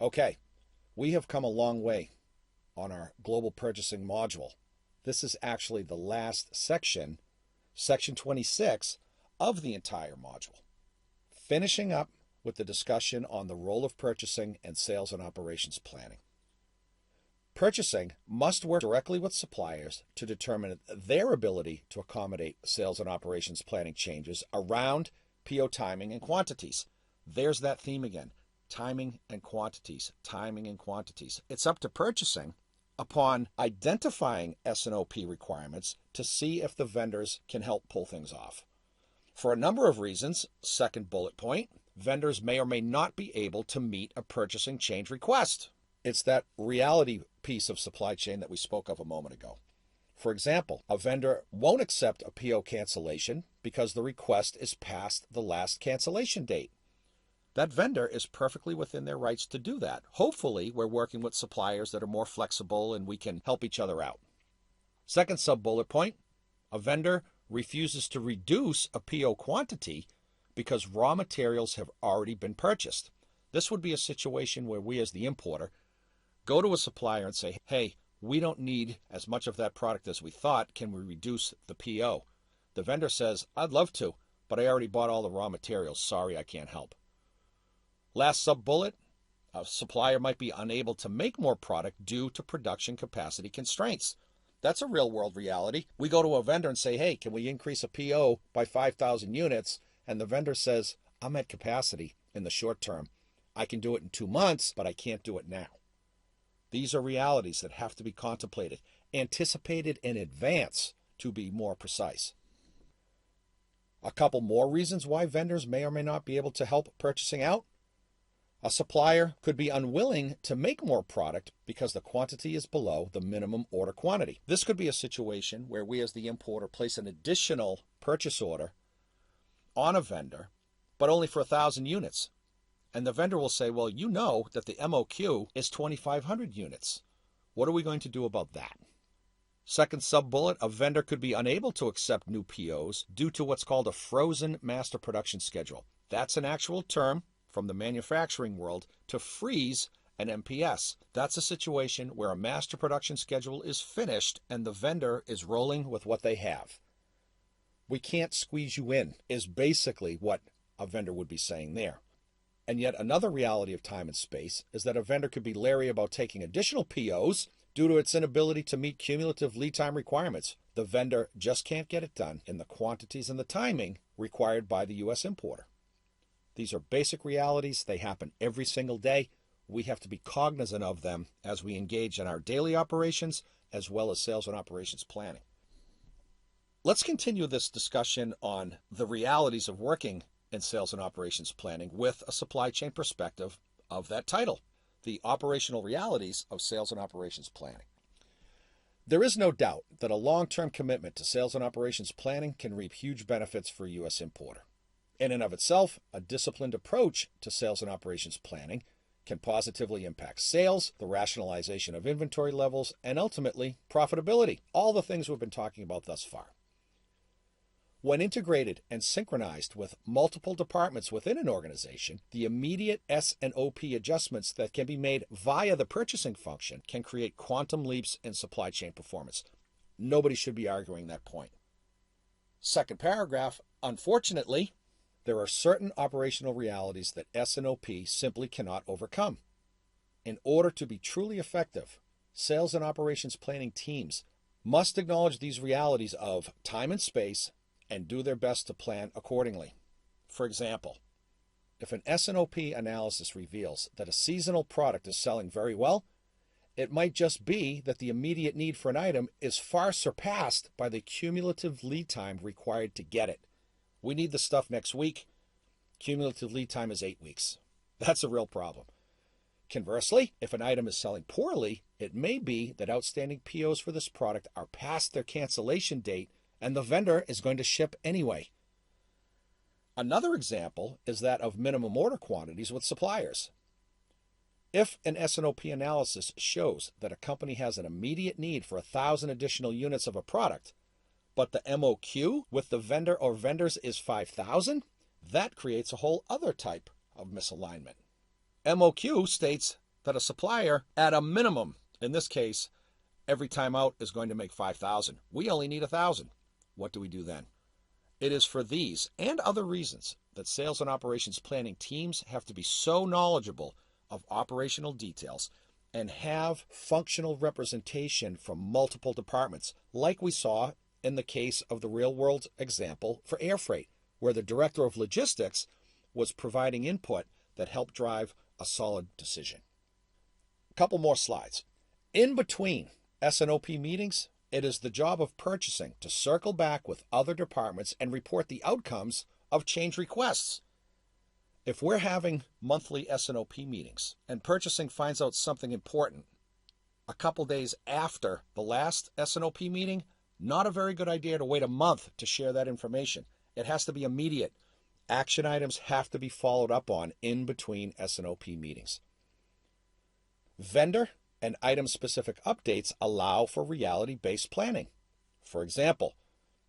Okay, we have come a long way on our global purchasing module. This is actually the last section, section 26 of the entire module. Finishing up with the discussion on the role of purchasing and sales and operations planning. Purchasing must work directly with suppliers to determine their ability to accommodate sales and operations planning changes around PO timing and quantities. There's that theme again. Timing and quantities, timing and quantities. It's up to purchasing, upon identifying S&OP requirements, to see if the vendors can help pull things off. For a number of reasons, second bullet point, vendors may or may not be able to meet a purchasing change request. It's that reality piece of supply chain that we spoke of a moment ago. For example, a vendor won't accept a PO cancellation because the request is past the last cancellation date. That vendor is perfectly within their rights to do that. Hopefully, we're working with suppliers that are more flexible and we can help each other out. Second sub-bullet point, a vendor refuses to reduce a PO quantity because raw materials have already been purchased. This would be a situation where we as the importer go to a supplier and say, hey, we don't need as much of that product as we thought. Can we reduce the PO? The vendor says, I'd love to, but I already bought all the raw materials. Sorry, I can't help. Last sub-bullet, a supplier might be unable to make more product due to production capacity constraints. That's a real-world reality. We go to a vendor and say, hey, can we increase a PO by 5,000 units? And the vendor says, I'm at capacity in the short term. I can do it in 2 months, but I can't do it now. These are realities that have to be contemplated, anticipated in advance, to be more precise. A couple more reasons why vendors may or may not be able to help purchasing out. A supplier could be unwilling to make more product because the quantity is below the minimum order quantity. This could be a situation where we as the importer place an additional purchase order on a vendor, but only for 1,000 units. And the vendor will say, well, you know that the MOQ is 2,500 units. What are we going to do about that? Second sub-bullet, a vendor could be unable to accept new POs due to what's called a frozen master production schedule. That's an actual term from the manufacturing world to freeze an MPS. That's a situation where a master production schedule is finished and the vendor is rolling with what they have. We can't squeeze you in, is basically what a vendor would be saying there. And yet another reality of time and space is that a vendor could be leery about taking additional POs due to its inability to meet cumulative lead time requirements. The vendor just can't get it done in the quantities and the timing required by the U.S. importer. These are basic realities. They happen every single day. We have to be cognizant of them as we engage in our daily operations as well as sales and operations planning. Let's continue this discussion on the realities of working in sales and operations planning with a supply chain perspective of that title, the operational realities of sales and operations planning. There is no doubt that a long-term commitment to sales and operations planning can reap huge benefits for a U.S. importer. In and of itself, a disciplined approach to sales and operations planning can positively impact sales, the rationalization of inventory levels, and ultimately profitability, all the things we've been talking about thus far. When integrated and synchronized with multiple departments within an organization, the immediate S&OP adjustments that can be made via the purchasing function can create quantum leaps in supply chain performance. Nobody should be arguing that point. Second paragraph, unfortunately, there are certain operational realities that S&OP simply cannot overcome. In order to be truly effective, sales and operations planning teams must acknowledge these realities of time and space and do their best to plan accordingly. For example, if an S&OP analysis reveals that a seasonal product is selling very well, it might just be that the immediate need for an item is far surpassed by the cumulative lead time required to get it. We need the stuff next week. Cumulative lead time is 8 weeks. That's a real problem. Conversely, if an item is selling poorly, it may be that outstanding POs for this product are past their cancellation date and the vendor is going to ship anyway. Another example is that of minimum order quantities with suppliers. If an S&OP analysis shows that a company has an immediate need for 1,000 additional units of a product, but the MOQ with the vendor or vendors is 5,000, that creates a whole other type of misalignment. MOQ states that a supplier, at a minimum, in this case, every time out is going to make 5,000. We only need 1,000. What do we do then? It is for these and other reasons that sales and operations planning teams have to be so knowledgeable of operational details and have functional representation from multiple departments, like we saw in the case of the real-world example for air freight, where the director of logistics was providing input that helped drive a solid decision. A couple more slides. In between S&OP meetings, it is the job of purchasing to circle back with other departments and report the outcomes of change requests. If we're having monthly S&OP meetings and purchasing finds out something important a couple days after the last S&OP meeting, not a very good idea to wait a month to share that information. It has to be immediate. Action items have to be followed up on in between S&OP meetings. Vendor and item-specific updates allow for reality-based planning. For example,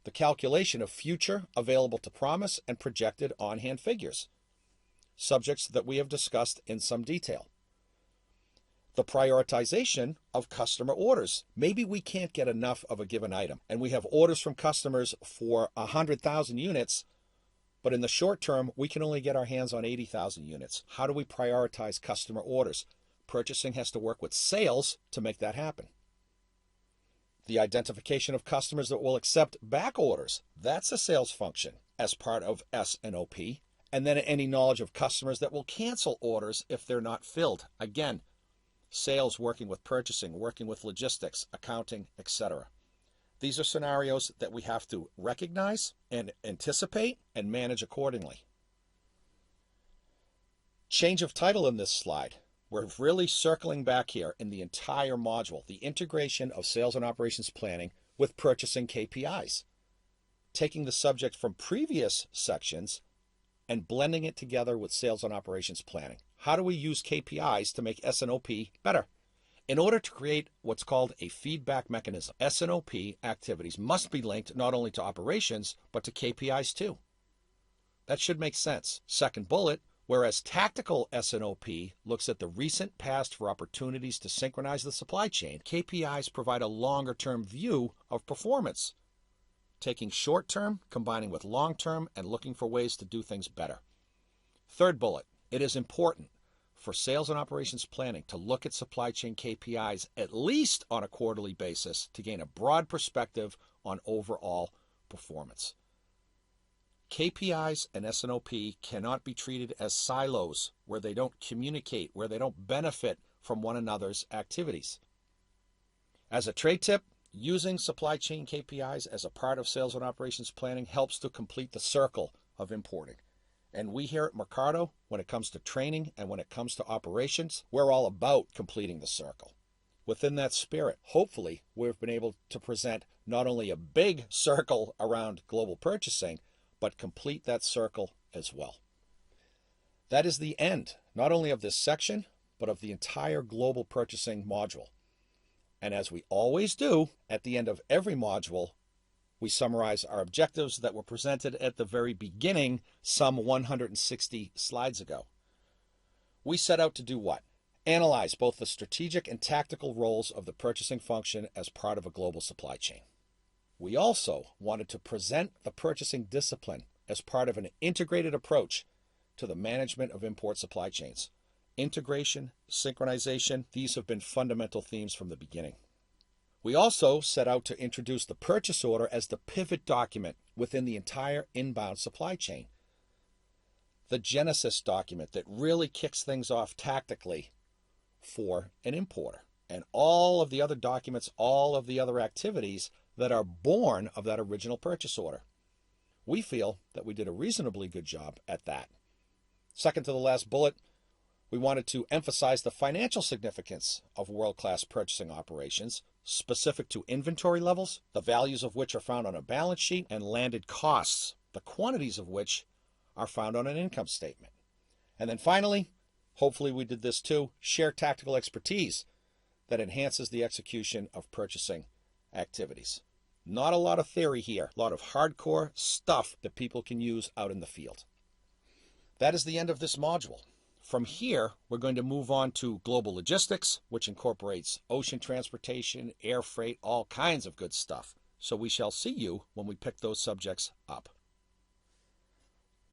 the calculation of future available to promise and projected on-hand figures, subjects that we have discussed in some detail. The prioritization of customer orders. Maybe we can't get enough of a given item, and we have orders from customers for 100,000 units, but in the short term, we can only get our hands on 80,000 units. How do we prioritize customer orders? Purchasing has to work with sales to make that happen. The identification of customers that will accept back orders. That's a sales function as part of S&OP. And then any knowledge of customers that will cancel orders if they're not filled. Again, sales working with purchasing, working with logistics, accounting, etc. These are scenarios that we have to recognize and anticipate and manage accordingly. Change of title in this slide. We're really circling back here in the entire module, the integration of sales and operations planning with purchasing KPIs. Taking the subject from previous sections and blending it together with sales and operations planning. How do we use KPIs to make S&OP better? In order to create what's called a feedback mechanism, S&OP activities must be linked not only to operations, but to KPIs too. That should make sense. Second bullet, whereas tactical S&OP looks at the recent past for opportunities to synchronize the supply chain, KPIs provide a longer-term view of performance, taking short-term, combining with long-term, and looking for ways to do things better. Third bullet, it is important for sales and operations planning to look at supply chain KPIs at least on a quarterly basis to gain a broad perspective on overall performance. KPIs and S&OP cannot be treated as silos where they don't communicate, where they don't benefit from one another's activities. As a trade tip, using supply chain KPIs as a part of sales and operations planning helps to complete the circle of importing. And we here at Mercado, when it comes to training and when it comes to operations, we're all about completing the circle. Within that spirit, hopefully, we've been able to present not only a big circle around global purchasing, but complete that circle as well. That is the end, not only of this section, but of the entire global purchasing module. And as we always do, at the end of every module, we summarize our objectives that were presented at the very beginning, some 160 slides ago. We set out to do what? Analyze both the strategic and tactical roles of the purchasing function as part of a global supply chain. We also wanted to present the purchasing discipline as part of an integrated approach to the management of import supply chains. Integration, synchronization, these have been fundamental themes from the beginning. We also set out to introduce the purchase order as the pivot document within the entire inbound supply chain. The Genesis document that really kicks things off tactically for an importer. And all of the other documents, all of the other activities that are born of that original purchase order. We feel that we did a reasonably good job at that. Second to the last bullet, we wanted to emphasize the financial significance of world-class purchasing operations, specific to inventory levels, the values of which are found on a balance sheet, and landed costs, the quantities of which are found on an income statement. And then finally, hopefully we did this too, share tactical expertise that enhances the execution of purchasing activities. Not a lot of theory here, a lot of hardcore stuff that people can use out in the field. That is the end of this module. From here, we're going to move on to global logistics, which incorporates ocean transportation, air freight, all kinds of good stuff. So we shall see you when we pick those subjects up.